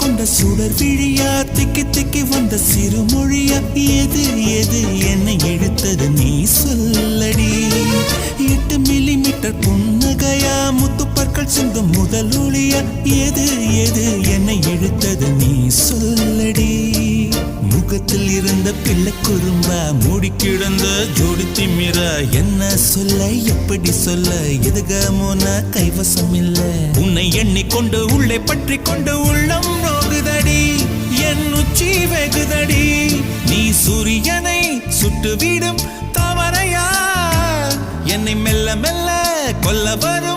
கொண்ட சுடர் விழியா திக்கி திக்கி வந்த சிறுமொழியா எது எது என்னை இழுத்தது நீ சொல்லடி 8 மில்லிமீட்டர் புன்னகையா முத்துப்பற்கள் சிந்தும் முதல் ஒளியா எது எது என்னை இழுத்தது நீ சொல்லடி முகத்தில் இருந்த பிள்ளை குறும்பா மூடி கிடந்த ஜோடி திமிரா என்ன சொல்ல எப்படி சொல்ல எதுகமோனா கைவசம் இல்ல உன்னை எண்ணிக்கொண்டு உள்ளே பற்றி கொண்டு உள்ளம் நோகுதடி என் உச்சி வெகுதடி நீ சூரியனை சுட்டுவிடும் தாமரையா என்னை மெல்ல மெல்ல கொல்ல வரும்